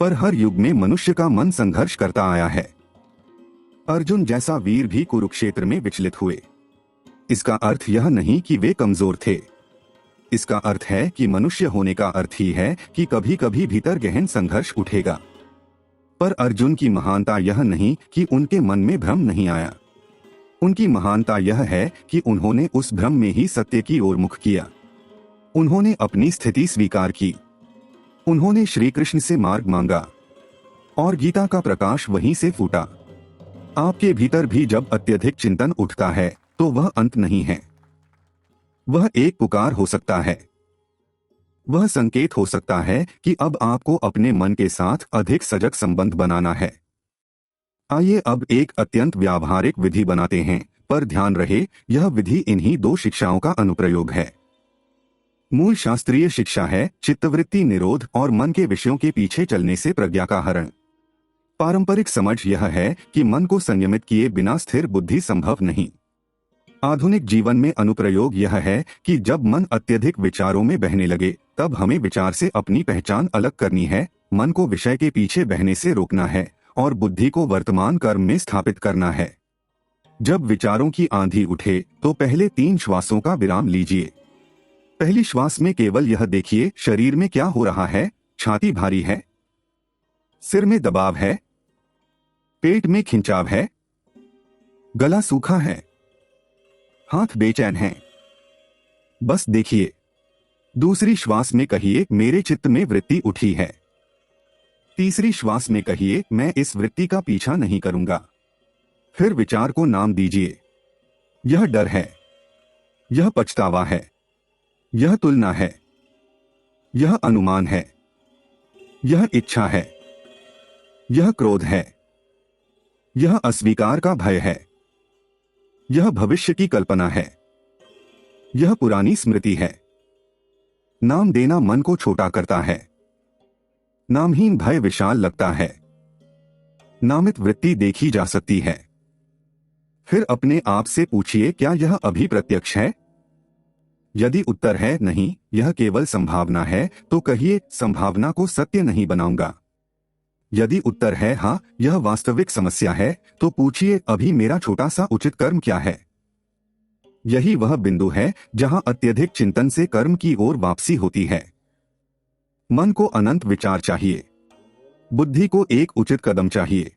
Speaker 1: पर हर युग में मनुष्य का मन संघर्ष करता आया है। अर्जुन जैसा वीर भी कुरुक्षेत्र में विचलित हुए। इसका अर्थ यह नहीं कि वे कमजोर थे। इसका अर्थ है कि मनुष्य होने का अर्थ ही है कि कभी कभी भीतर गहन संघर्ष उठेगा। पर अर्जुन की महानता यह नहीं कि उनके मन में भ्रम नहीं आया। उनकी महानता यह है कि उन्होंने उस भ्रम में ही सत्य की ओर मुख किया। उन्होंने अपनी स्थिति स्वीकार की। उन्होंने श्री कृष्ण से मार्ग मांगा और गीता का प्रकाश वहीं से फूटा। आपके भीतर भी जब अत्यधिक चिंतन उठता है तो वह अंत नहीं है। वह एक पुकार हो सकता है। वह संकेत हो सकता है कि अब आपको अपने मन के साथ अधिक सजग संबंध बनाना है। आइए अब एक अत्यंत व्यावहारिक विधि बनाते हैं, पर ध्यान रहे यह विधि इन्हीं 2 शिक्षाओं का अनुप्रयोग है। मूल शास्त्रीय शिक्षा है चित्तवृत्ति निरोध और मन के विषयों के पीछे चलने से प्रज्ञा का हरण। पारंपरिक समझ यह है कि मन को संयमित किए बिना स्थिर बुद्धि संभव नहीं। आधुनिक जीवन में अनुप्रयोग यह है कि जब मन अत्यधिक विचारों में बहने लगे तब हमें विचार से अपनी पहचान अलग करनी है, मन को विषय के पीछे बहने से रोकना है और बुद्धि को वर्तमान कर्म में स्थापित करना है। जब विचारों की आंधी उठे तो पहले 3 श्वासों का विराम लीजिए। पहली श्वास में केवल यह देखिए, शरीर में क्या हो रहा है। छाती भारी है, सिर में दबाव है, पेट में खिंचाव है, गला सूखा है, हाथ बेचैन हैं। बस देखिए। दूसरी श्वास में कहिए, मेरे चित्त में वृत्ति उठी है। तीसरी श्वास में कहिए, मैं इस वृत्ति का पीछा नहीं करूंगा। फिर विचार को नाम दीजिए। यह डर है, यह पछतावा है, यह तुलना है, यह अनुमान है, यह इच्छा है, यह क्रोध है, यह अस्वीकार का भय है, यह भविष्य की कल्पना है, यह पुरानी स्मृति है। नाम देना मन को छोटा करता है। नामहीन भय विशाल लगता है। नामित वृत्ति देखी जा सकती है। फिर अपने आप से पूछिए, क्या यह अभी प्रत्यक्ष है? यदि उत्तर है नहीं, यह केवल संभावना है, तो कहिए, संभावना को सत्य नहीं बनाऊंगा। यदि उत्तर है हाँ, यह वास्तविक समस्या है, तो पूछिए, अभी मेरा छोटा सा उचित कर्म क्या है? यही वह बिंदु है जहां अत्यधिक चिंतन से कर्म की ओर वापसी होती है। मन को अनंत विचार चाहिए। बुद्धि को एक उचित कदम चाहिए।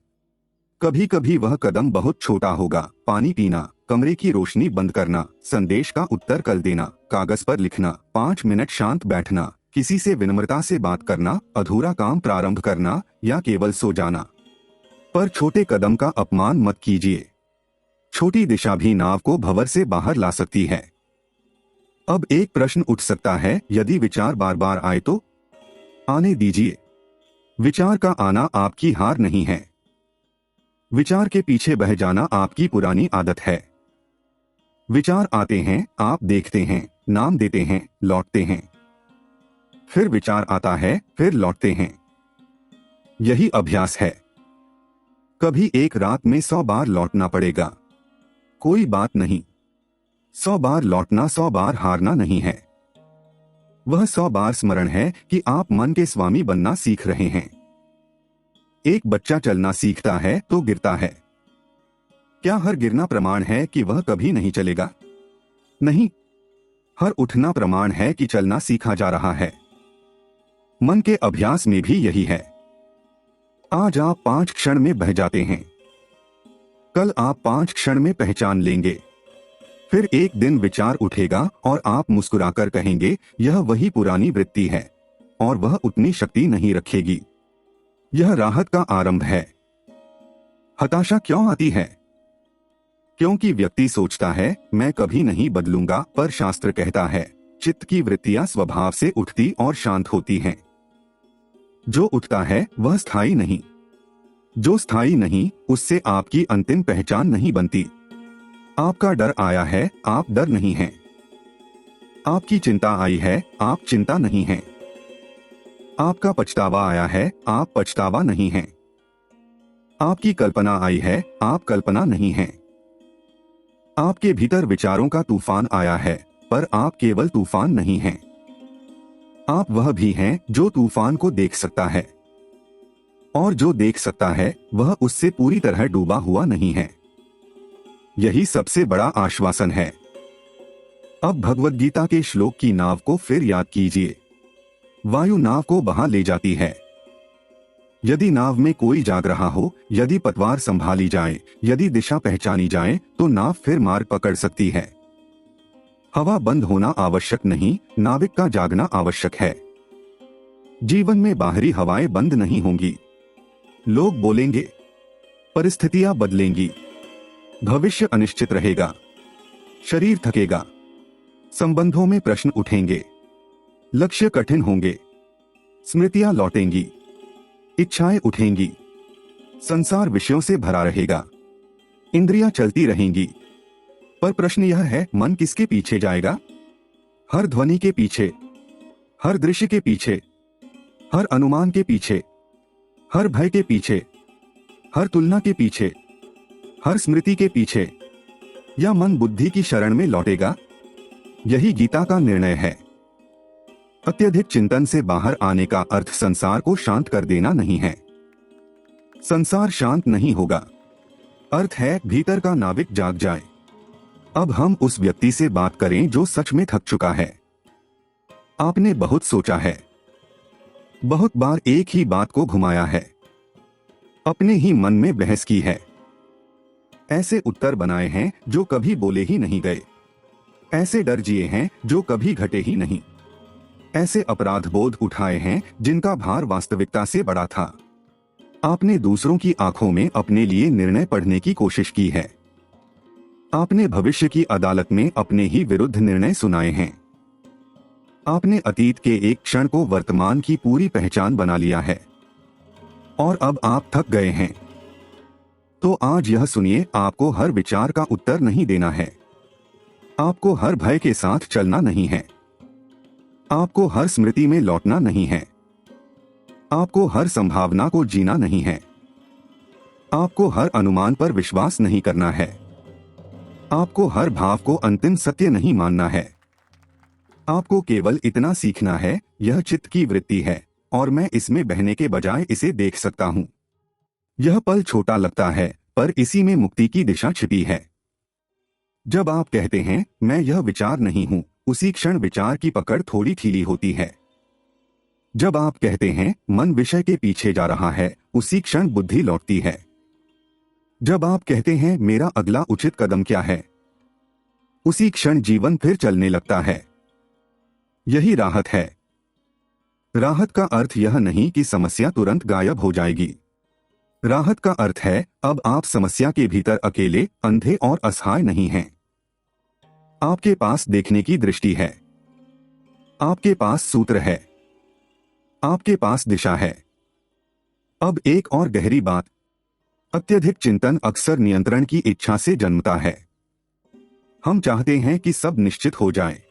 Speaker 1: कभी कभी वह कदम बहुत छोटा होगा। पानी पीना, कमरे की रोशनी बंद करना, संदेश का उत्तर कल देना, कागज पर लिखना, 5 मिनट शांत बैठना, किसी से विनम्रता से बात करना, अधूरा काम प्रारंभ करना या केवल सो जाना। पर छोटे कदम का अपमान मत कीजिए। छोटी दिशा भी नाव को भंवर से बाहर ला सकती है। अब एक प्रश्न उठ सकता है, यदि विचार बार बार आए तो? आने दीजिए। विचार का आना आपकी हार नहीं है। विचार के पीछे बह जाना आपकी पुरानी आदत है। विचार आते हैं, आप देखते हैं, नाम देते हैं, लौटते हैं। फिर विचार आता है, फिर लौटते हैं। यही अभ्यास है। कभी एक रात में 100 बार लौटना पड़ेगा। कोई बात नहीं, 100 बार लौटना 100 बार हारना नहीं है। वह 100 बार स्मरण है कि आप मन के स्वामी बनना सीख रहे हैं। एक बच्चा चलना सीखता है तो गिरता है। क्या हर गिरना प्रमाण है कि वह कभी नहीं चलेगा? नहीं, हर उठना प्रमाण है कि चलना सीखा जा रहा है। मन के अभ्यास में भी यही है। आज आप 5 क्षण में बह जाते हैं, कल आप 5 क्षण में पहचान लेंगे। फिर एक दिन विचार उठेगा और आप मुस्कुराकर कहेंगे, यह वही पुरानी वृत्ति है, और वह उतनी शक्ति नहीं रखेगी। यह राहत का आरंभ है। हताशा क्यों आती है? क्योंकि व्यक्ति सोचता है मैं कभी नहीं बदलूंगा, पर शास्त्र कहता है चित्त की वृत्तियां स्वभाव से उठती और शांत होती हैं। जो उठता है वह स्थायी नहीं, जो स्थायी नहीं उससे आपकी अंतिम पहचान नहीं बनती। आपका डर आया है, आप डर नहीं हैं। आपकी चिंता आई है, आप चिंता नहीं हैं। आपका पछतावा आया है, आप पछतावा नहीं हैं। आपकी कल्पना आई है, आप कल्पना नहीं हैं। आपके भीतर विचारों का तूफान आया है, पर आप केवल तूफान नहीं हैं। आप वह भी हैं जो तूफान को देख सकता है, और जो देख सकता है वह उससे पूरी तरह डूबा हुआ नहीं है। यही सबसे बड़ा आश्वासन है। अब भगवद गीता के श्लोक की नाव को फिर याद कीजिए। वायु नाव को बहा ले जाती है। यदि नाव में कोई जाग रहा हो, यदि पतवार संभाली जाए, यदि दिशा पहचानी जाए, तो नाव फिर मार्ग पकड़ सकती है। हवा बंद होना आवश्यक नहीं, नाविक का जागना आवश्यक है। जीवन में बाहरी हवाएं बंद नहीं होंगी। लोग बोलेंगे, परिस्थितियां बदलेंगी, भविष्य अनिश्चित रहेगा, शरीर थकेगा, संबंधों में प्रश्न उठेंगे, लक्ष्य कठिन होंगे, स्मृतियां लौटेंगी, इच्छाएं उठेंगी, संसार विषयों से भरा रहेगा, इंद्रियां चलती रहेंगी। पर प्रश्न यह है, मन किसके पीछे जाएगा? हर ध्वनि के पीछे, हर दृश्य के पीछे, हर अनुमान के पीछे, हर भय के पीछे, हर तुलना के पीछे, हर स्मृति के पीछे, या मन बुद्धि की शरण में लौटेगा? यही गीता का निर्णय है। अत्यधिक चिंतन से बाहर आने का अर्थ संसार को शांत कर देना नहीं है। संसार शांत नहीं होगा। अर्थ है भीतर का नाविक जाग जाए। अब हम उस व्यक्ति से बात करें जो सच में थक चुका है। आपने बहुत सोचा है, बहुत बार एक ही बात को घुमाया है, अपने ही मन में बहस की है, ऐसे उत्तर बनाए हैं जो कभी बोले ही नहीं गए, ऐसे डर जिए हैं जो कभी घटे ही नहीं, ऐसे अपराध बोध उठाए हैं जिनका भार वास्तविकता से बड़ा था। आपने दूसरों की आंखों में अपने लिए निर्णय पढ़ने की कोशिश की है। आपने भविष्य की अदालत में अपने ही विरुद्ध निर्णय सुनाए हैं। आपने अतीत के एक क्षण को वर्तमान की पूरी पहचान बना लिया है, और अब आप थक गए हैं। तो आज यह सुनिए, आपको हर विचार का उत्तर नहीं देना है, आपको हर भय के साथ चलना नहीं है, आपको हर स्मृति में लौटना नहीं है, आपको हर संभावना को जीना नहीं है, आपको हर अनुमान पर विश्वास नहीं करना है, आपको हर भाव को अंतिम सत्य नहीं मानना है। आपको केवल इतना सीखना है, यह चित्त की वृत्ति है और मैं इसमें बहने के बजाय इसे देख सकता हूं। यह पल छोटा लगता है, पर इसी में मुक्ति की दिशा छिपी है। जब आप कहते हैं मैं यह विचार नहीं हूं, उसी क्षण विचार की पकड़ थोड़ी ढीली होती है। जब आप कहते हैं मन विषय के पीछे जा रहा है, उसी क्षण बुद्धि लौटती है। जब आप कहते हैं मेरा अगला उचित कदम क्या है, उसी क्षण जीवन फिर चलने लगता है। यही राहत है। राहत का अर्थ यह नहीं कि समस्या तुरंत गायब हो जाएगी। राहत का अर्थ है अब आप समस्या के भीतर अकेले, अंधे और असहाय नहीं हैं। आपके पास देखने की दृष्टि है, आपके पास सूत्र है, आपके पास दिशा है। अब एक और गहरी बात, अत्यधिक चिंतन अक्सर नियंत्रण की इच्छा से जन्मता है। हम चाहते हैं कि सब निश्चित हो जाए।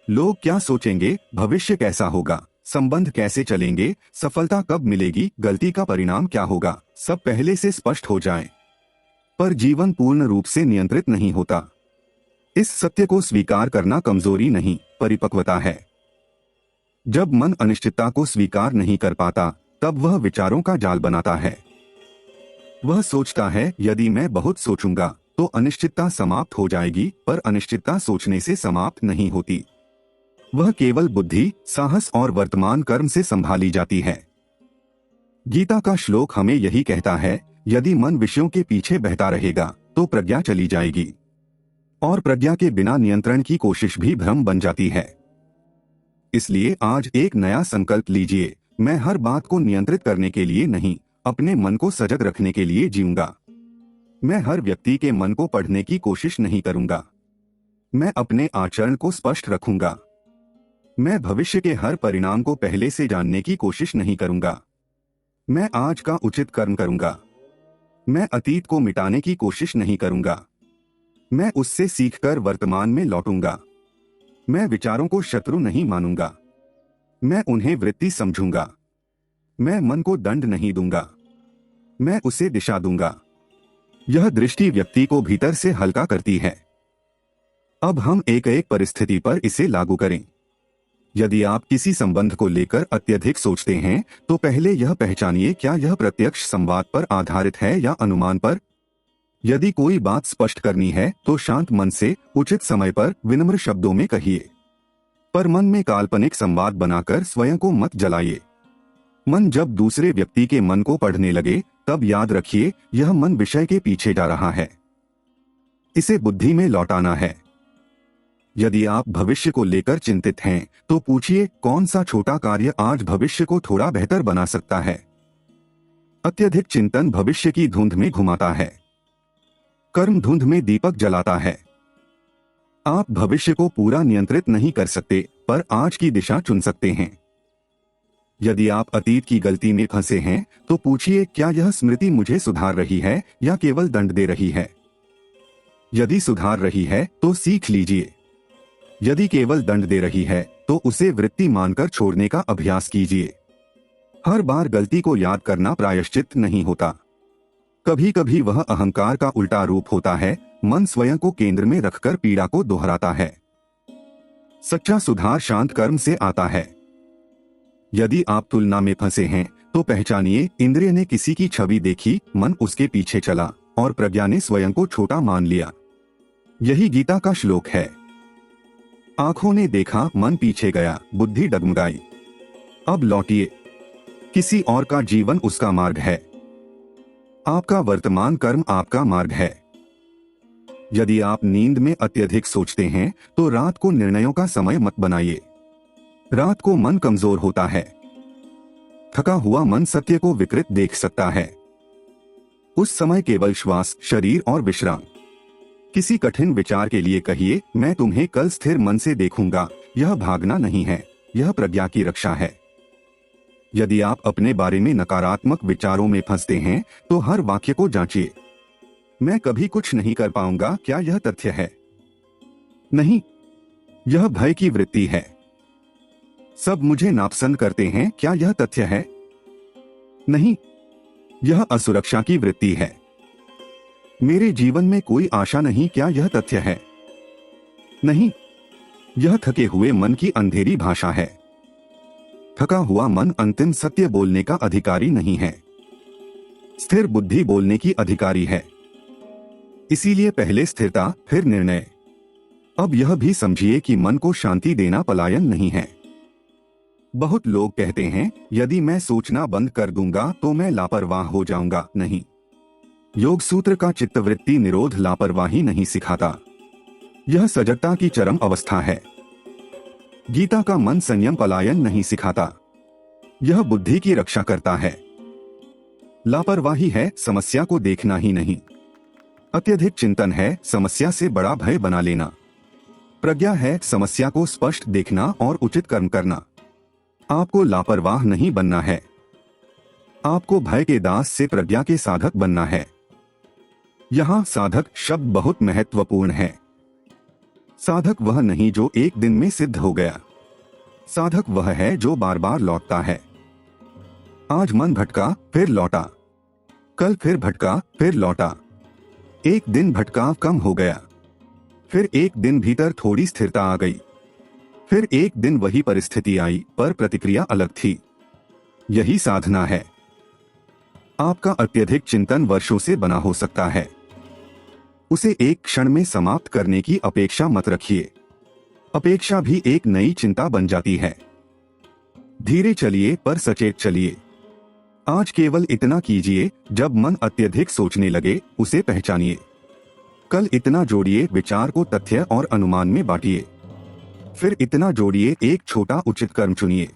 Speaker 1: लोग क्या सोचेंगे, भविष्य कैसा होगा, संबंध कैसे चलेंगे, सफलता कब मिलेगी, गलती का परिणाम क्या होगा, सब पहले से स्पष्ट हो जाए। पर जीवन पूर्ण रूप से नियंत्रित नहीं होता। इस सत्य को स्वीकार करना कमजोरी नहीं, परिपक्वता है। जब मन अनिश्चितता को स्वीकार नहीं कर पाता, तब वह विचारों का जाल बनाता है। वह सोचता है यदि मैं बहुत सोचूंगा तो अनिश्चितता समाप्त हो जाएगी, पर अनिश्चितता सोचने से समाप्त नहीं होती। वह केवल बुद्धि, साहस और वर्तमान कर्म से संभाली जाती है। गीता का श्लोक हमें यही कहता है, यदि मन विषयों के पीछे बहता रहेगा तो प्रज्ञा चली जाएगी, और प्रज्ञा के बिना नियंत्रण की कोशिश भी भ्रम बन जाती है। इसलिए आज एक नया संकल्प लीजिए, मैं हर बात को नियंत्रित करने के लिए नहीं, अपने मन को सजग रखने के लिए जीऊंगा। मैं हर व्यक्ति के मन को पढ़ने की कोशिश नहीं करूंगा। मैं अपने आचरण को स्पष्ट रखूंगा। मैं भविष्य के हर परिणाम को पहले से जानने की कोशिश नहीं करूंगा। मैं आज का उचित कर्म करूंगा। मैं अतीत को मिटाने की कोशिश नहीं करूंगा। मैं उससे सीखकर वर्तमान में लौटूंगा। मैं विचारों को शत्रु नहीं मानूंगा। मैं उन्हें वृत्ति समझूंगा। मैं मन को दंड नहीं दूंगा। मैं उसे दिशा दूंगा। यह दृष्टि व्यक्ति को भीतर से हल्का करती है। अब हम एक एक परिस्थिति पर इसे लागू करें। यदि आप किसी संबंध को लेकर अत्यधिक सोचते हैं, तो पहले यह पहचानिए क्या यह प्रत्यक्ष संवाद पर आधारित है या अनुमान पर। यदि कोई बात स्पष्ट करनी है तो शांत मन से उचित समय पर विनम्र शब्दों में कहिए। पर मन में काल्पनिक संवाद बनाकर स्वयं को मत जलाइए। मन जब दूसरे व्यक्ति के मन को पढ़ने लगे, तब याद रखिए यह मन विषय के पीछे जा रहा है। इसे बुद्धि में लौटाना है। यदि आप भविष्य को लेकर चिंतित हैं, तो पूछिए कौन सा छोटा कार्य आज भविष्य को थोड़ा बेहतर बना सकता है। अत्यधिक चिंतन भविष्य की धुंध में घुमाता है। कर्म धुंध में दीपक जलाता है। आप भविष्य को पूरा नियंत्रित नहीं कर सकते, पर आज की दिशा चुन सकते हैं। यदि आप अतीत की गलती में फंसे हैं, तो पूछिए क्या यह स्मृति मुझे सुधार रही है या केवल दंड दे रही है। यदि सुधार रही है तो सीख लीजिए। यदि केवल दंड दे रही है तो उसे वृत्ति मानकर छोड़ने का अभ्यास कीजिए। हर बार गलती को याद करना प्रायश्चित नहीं होता। कभी कभी वह अहंकार का उल्टा रूप होता है। मन स्वयं को केंद्र में रखकर पीड़ा को दोहराता है। सच्चा सुधार शांत कर्म से आता है। यदि आप तुलना में फंसे हैं, तो पहचानिए इंद्रिय ने किसी की छवि देखी, मन उसके पीछे चला और प्रज्ञा ने स्वयं को छोटा मान लिया। यही गीता का श्लोक है। आंखों ने देखा, मन पीछे गया, बुद्धि डगमगाई। अब लौटिए। किसी और का जीवन उसका मार्ग है। आपका वर्तमान कर्म आपका मार्ग है। यदि आप नींद में अत्यधिक सोचते हैं, तो रात को निर्णयों का समय मत बनाइए। रात को मन कमजोर होता है। थका हुआ मन सत्य को विकृत देख सकता है। उस समय केवल श्वास, शरीर और विश्राम। किसी कठिन विचार के लिए कहिए, मैं तुम्हें कल स्थिर मन से देखूंगा। यह भागना नहीं है, यह प्रज्ञा की रक्षा है। यदि आप अपने बारे में नकारात्मक विचारों में फंसते हैं, तो हर वाक्य को जांचिए। मैं कभी कुछ नहीं कर पाऊंगा, क्या यह तथ्य है? नहीं, यह भय की वृत्ति है। सब मुझे नापसंद करते हैं, क्या यह तथ्य है? नहीं, यह असुरक्षा की वृत्ति है। मेरे जीवन में कोई आशा नहीं, क्या यह तथ्य है? नहीं, यह थके हुए मन की अंधेरी भाषा है। थका हुआ मन अंतिम सत्य बोलने का अधिकारी नहीं है। स्थिर बुद्धि बोलने की अधिकारी है। इसीलिए पहले स्थिरता, फिर निर्णय। अब यह भी समझिए कि मन को शांति देना पलायन नहीं है। बहुत लोग कहते हैं, यदि मैं सोचना बंद कर दूंगा तो मैं लापरवाह हो जाऊंगा। नहीं, योग सूत्र का चित्तवृत्ति निरोध लापरवाही नहीं सिखाता। यह सजगता की चरम अवस्था है। गीता का मन संयम पलायन नहीं सिखाता। यह बुद्धि की रक्षा करता है। लापरवाही है समस्या को देखना ही नहीं। अत्यधिक चिंतन है समस्या से बड़ा भय बना लेना। प्रज्ञा है समस्या को स्पष्ट देखना और उचित कर्म करना। आपको लापरवाह नहीं बनना है। आपको भय के दास से प्रज्ञा के साधक बनना है। यहाँ साधक शब्द बहुत महत्वपूर्ण है। साधक वह नहीं जो एक दिन में सिद्ध हो गया। साधक वह है जो बार बार लौटता है। आज मन भटका फिर लौटा, कल फिर भटका फिर लौटा। एक दिन भटकाव कम हो गया, फिर एक दिन भीतर थोड़ी स्थिरता आ गई, फिर एक दिन वही परिस्थिति आई पर प्रतिक्रिया अलग थी। यही साधना है। आपका अत्यधिक चिंतन वर्षों से बना हो सकता है। उसे एक क्षण में समाप्त करने की अपेक्षा मत रखिए। अपेक्षा भी एक नई चिंता बन जाती है। धीरे चलिए पर सचेत चलिए। आज केवल इतना कीजिए, जब मन अत्यधिक सोचने लगे उसे पहचानिए। कल इतना जोड़िए, विचार को तथ्य और अनुमान में बांटिए। फिर इतना जोड़िए, एक छोटा उचित कर्म चुनिए।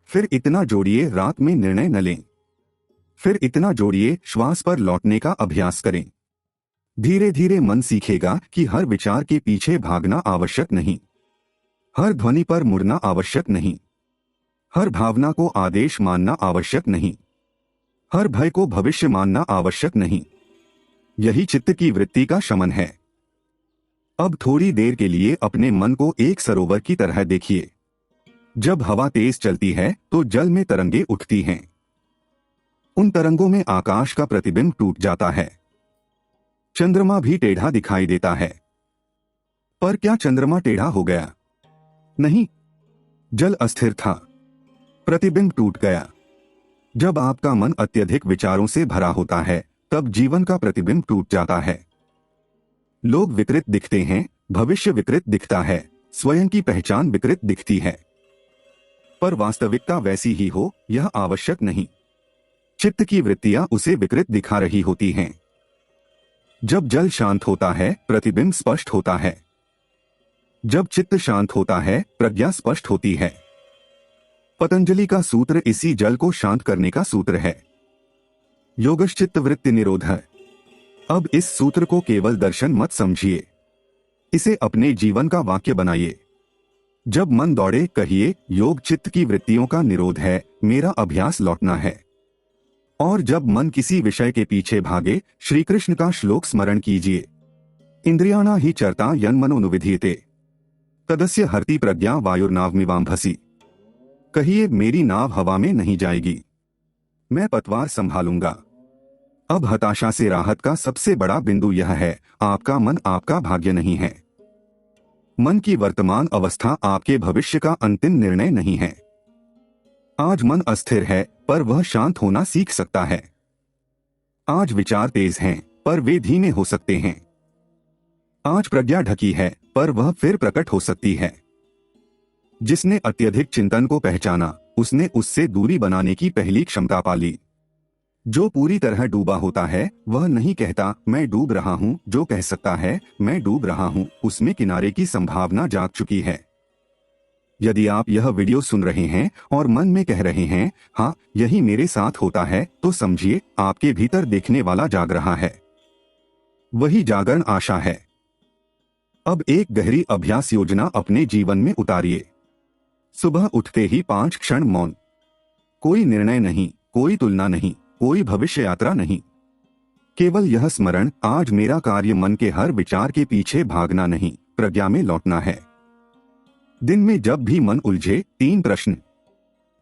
Speaker 1: फिर इतना जोड़िए, रात में निर्णय न लें। फिर इतना जोड़िए, श्वास पर लौटने का अभ्यास करें। धीरे धीरे मन सीखेगा कि हर विचार के पीछे भागना आवश्यक नहीं, हर ध्वनि पर मुड़ना आवश्यक नहीं, हर भावना को आदेश मानना आवश्यक नहीं, हर भय को भविष्य मानना आवश्यक नहीं। यही चित्त की वृत्ति का शमन है। अब थोड़ी देर के लिए अपने मन को एक सरोवर की तरह देखिए। जब हवा तेज चलती है तो जल में तरंगे उठती हैं। उन तरंगों में आकाश का प्रतिबिंब टूट जाता है। चंद्रमा भी टेढ़ा दिखाई देता है। पर क्या चंद्रमा टेढ़ा हो गया? नहीं, जल अस्थिर था, प्रतिबिंब टूट गया। जब आपका मन अत्यधिक विचारों से भरा होता है तब जीवन का प्रतिबिंब टूट जाता है। लोग विकृत दिखते हैं, भविष्य विकृत दिखता है, स्वयं की पहचान विकृत दिखती है। पर वास्तविकता वैसी ही हो यह आवश्यक नहीं। चित्त की वृत्तियां उसे विकृत दिखा रही होती हैं। जब जल शांत होता है प्रतिबिंब स्पष्ट होता है। जब चित्त शांत होता है प्रज्ञा स्पष्ट होती है। पतंजलि का सूत्र इसी जल को शांत करने का सूत्र है। योगश्चित्त वृत्ति निरोध। अब इस सूत्र को केवल दर्शन मत समझिए, इसे अपने जीवन का वाक्य बनाइए। जब मन दौड़े कहिए, योग चित्त की वृत्तियों का निरोध है, मेरा अभ्यास लौटना है। और जब मन किसी विषय के पीछे भागे, श्री कृष्ण का श्लोक स्मरण कीजिए। इंद्रियाणा ही चरता यन्मनोनुविधीयते तदस्य हरति प्रज्ञा वायुर्नावमिवाम्भसि। कहिए, मेरी नाव हवा में नहीं जाएगी, मैं पतवार संभालूंगा। अब हताशा से राहत का सबसे बड़ा बिंदु यह है, आपका मन आपका भाग्य नहीं है। मन की वर्तमान अवस्था आपके भविष्य का अंतिम निर्णय नहीं है। आज मन अस्थिर है पर वह शांत होना सीख सकता है। आज विचार तेज हैं पर वे धीमे हो सकते हैं। आज प्रज्ञा ढकी है पर वह फिर प्रकट हो सकती है। जिसने अत्यधिक चिंतन को पहचाना उसने उससे दूरी बनाने की पहली क्षमता पाली। जो पूरी तरह डूबा होता है वह नहीं कहता मैं डूब रहा हूं, जो कह सकता है मैं डूब रहा हूं उसमें किनारे की संभावना जाग चुकी है। यदि आप यह वीडियो सुन रहे हैं और मन में कह रहे हैं हाँ यही मेरे साथ होता है, तो समझिए आपके भीतर देखने वाला जाग रहा है। वही जागरण आशा है। अब एक गहरी अभ्यास योजना अपने जीवन में उतारिए। सुबह उठते ही 5 क्षण मौन। कोई निर्णय नहीं, कोई तुलना नहीं, कोई भविष्य यात्रा नहीं। केवल यह स्मरण, आज मेरा कार्य मन के हर विचार के पीछे भागना नहीं, प्रज्ञा में लौटना है। दिन में जब भी मन उलझे 3 प्रश्न।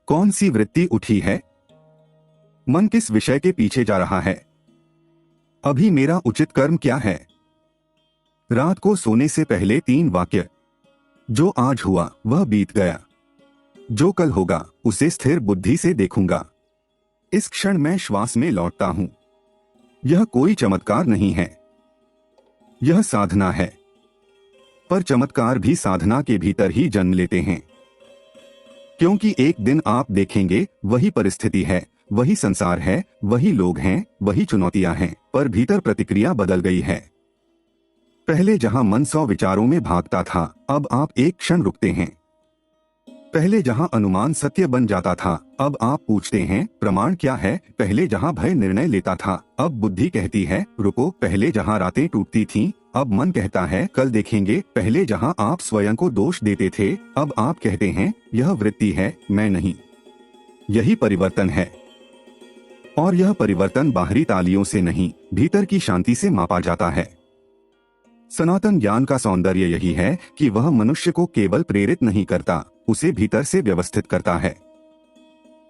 Speaker 1: कौन सी वृत्ति उठी है? मन किस विषय के पीछे जा रहा है? अभी मेरा उचित कर्म क्या है? रात को सोने से पहले 3 वाक्य। जो आज हुआ वह बीत गया, जो कल होगा उसे स्थिर बुद्धि से देखूंगा। इस क्षण मैं श्वास में लौटता हूं। यह कोई चमत्कार नहीं है, यह साधना है। पर चमत्कार भी साधना के भीतर ही जन्म लेते हैं, क्योंकि एक दिन आप देखेंगे वही परिस्थिति है, वही संसार है, वही लोग हैं, वही चुनौतियां हैं, पर भीतर प्रतिक्रिया बदल गई है। पहले जहां मन 100 विचारों में भागता था, अब आप एक क्षण रुकते हैं। पहले जहां अनुमान सत्य बन जाता था, अब आप पूछते हैं प्रमाण क्या है। पहले जहां भय निर्णय लेता था, अब बुद्धि कहती है रुको। पहले जहां रातें टूटती थीं, अब मन कहता है कल देखेंगे। पहले जहां आप स्वयं को दोष देते थे, अब आप कहते हैं यह वृत्ति है, मैं नहीं। यही परिवर्तन है। और यह परिवर्तन बाहरी तालियों से नहीं, भीतर की शांति से मापा जाता है। सनातन ज्ञान का सौंदर्य यही है कि वह मनुष्य को केवल प्रेरित नहीं करता, उसे भीतर से व्यवस्थित करता है।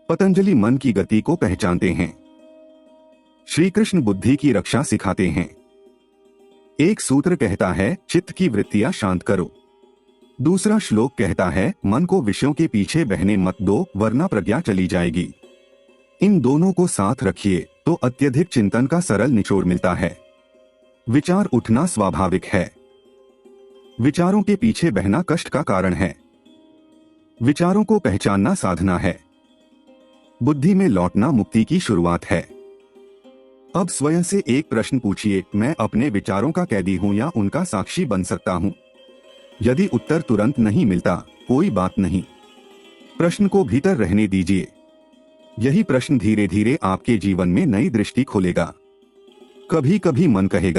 Speaker 1: पतंजलि मन की गति को पहचानते हैं। श्री कृष्ण बुद्धि की रक्षा सिखाते हैं। एक सूत्र कहता है, चित्त की वृत्तियां शांत करो। दूसरा श्लोक कहता है, मन को विषयों के पीछे बहने मत दो वरना प्रज्ञा चली जाएगी। इन दोनों को साथ रखिए तो अत्यधिक चिंतन का सरल निचोड़ मिलता है। विचार उठना स्वाभाविक है। विचारों के पीछे बहना कष्ट का कारण है। विचारों को पहचानना साधना है। बुद्धि में लौटना मुक्ति की शुरुआत है। अब स्वयं से एक प्रश्न पूछिए, मैं अपने विचारों का कैदी हूं या उनका साक्षी बन सकता हूं? यदि उत्तर तुरंत नहीं मिलता, कोई बात नहीं, प्रश्न को भीतर रहने दीजिए। यही प्रश्न धीरे धीरे आपके जीवन में नई दृष्टि खोलेगा। कभी कभी मन कहेगा,